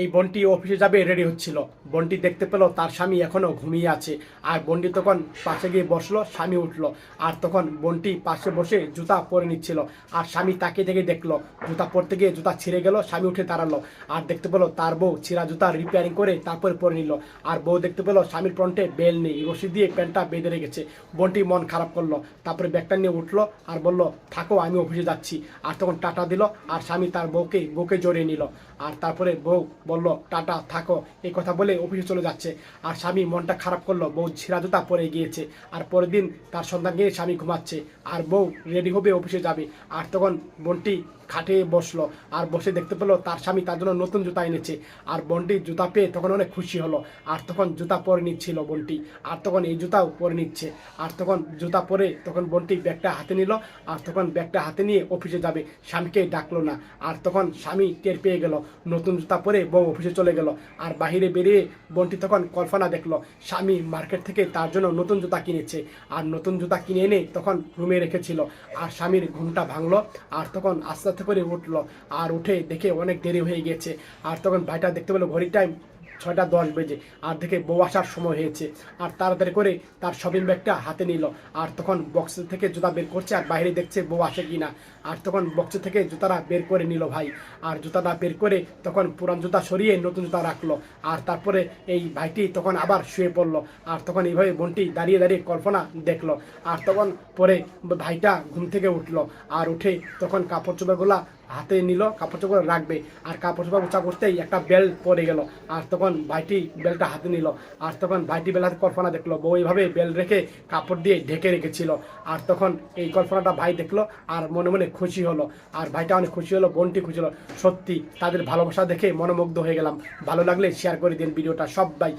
এই বন্টি অফিসে যাবে রেডি হচ্ছিল। বন্টি দেখতে পেল তার স্বামী এখনো ঘুমিয়ে আছে। আর বন্টি তখন পাশে গিয়ে বসলো, স্বামী উঠলো। আর তখন বন্টি পাশে বসে জুতা পরে নিচ্ছিল। আর স্বামী তাকিয়ে থেকে দেখলো, জুতা পরতে গিয়ে জুতা ছিঁড়ে গেল। স্বামী উঠে দাঁড়ালো আর দেখতে পেলো তার বউ ছিঁড়া জুতা রিপেয়ারিং করে তারপরে পরে নিল। আর বউ দেখতে পেলো স্বামীর ফ্রন্টে বেল নেই, রশি দিয়ে প্যান্টটা বেঁধে রেখেছে। বন্টি মন খারাপ করলো, তারপরে ব্যাগটা নিয়ে উঠলো আর বলল, থাকো আমি অফিসে যাচ্ছি। আর তখন টাটা দিল। আর স্বামী তার বউকে জড়িয়ে নিল। আর তারপরে বউ বলল, টাটা, থাকো, এই কথা বলে অফিসে চলে যাচ্ছে। আর স্বামী মনটা খারাপ করলো, বউ ছিঁড়া জুতা পরে গিয়েছে। আর পরের দিন তার সন্তানকে নিয়ে স্বামী ঘুমাচ্ছে। আর বউ রেডি হবে অফিসে যাবে। আর তখন বন্টি খাটে বসলো আর বসে দেখতে পেলো তার স্বামী তার জন্য নতুন জুতা এনেছে। আর বন্টি জুতা পেয়ে তখন অনেক খুশি হলো। আর তখন জুতা পরে নিচ্ছিল বন্টি। আর তখন এই জুতাও পরে নিচ্ছে। আর তখন জুতা পরে তখন বন্টি ব্যাগটা হাতে নিল। আর তখন ব্যাগটা হাতে নিয়ে অফিসে যাবে, স্বামীকে ডাকলো না। আর তখন স্বামী টের পেয়ে গেল, নতুন জুতা পরে বউ অফিসে চলে গেল। আর বাহিরে বেরিয়ে বন্টি তখন কল্পনা দেখলো স্বামী মার্কেট থেকে তার জন্য নতুন জুতা কিনেছে। আর নতুন জুতা কিনে এনে তখন রুমে রেখেছিল। আর স্বামীর ঘুমটা ভাঙলো। আর তখন আস্তে আস্তে করে উঠলো। আর উঠে দেখে অনেক দেরি হয়ে গেছে। আর তখন ভাইটা দেখতে পেলো ঘড়ির টাইম 6টা 10 বেজে। আর দেখে বউ আসার সময় হয়েছে। আর তাড়াতাড়ি করে তার শপিং ব্যাগটা হাতে নিল। আর তখন বক্স থেকে জুতা বের করছে আর বাইরে দেখছে বউ আসে কিনা। আর তখন বক্স থেকে জুতাটা বের করে নিল ভাই। আর জুতাটা বের করে তখন পুরান জুতা সরিয়ে নতুন জুতা রাখলো। আর তারপরে এই ভাইটি তখন আবার শুয়ে পড়লো। আর তখন এইভাবে বন্টি দাঁড়িয়ে দাঁড়িয়ে কল্পনা দেখলো। আর তখন পরে ভাইটা ঘুম থেকে উঠলো। আর উঠে তখন কাপড় চোপড়গুলা হাতে নিল, কাপড় চোপড় রাখবে। আর কাপড় চোপড় উঁচা করতেই একটা বেল্ট পড়ে গেল। আর তখন ভাইটি বেলটা হাতে নিল। আর তখন ভাইটি বেল হাতে কল্পনা দেখলো বউ এইভাবে বেল রেখে কাপড় দিয়ে ঢেকে রেখেছিল। আর তখন এই কল্পনাটা ভাই দেখলো আর মনে মনে খুশি হলো। আর ভাইটা অনেক খুশি হলো, বোনটি খুশি হলো। সত্যি তাদের ভালোবাসা দেখে মনোমুগ্ধ হয়ে গেলাম। ভালো লাগলে শেয়ার করে দিন ভিডিওটা সবাই।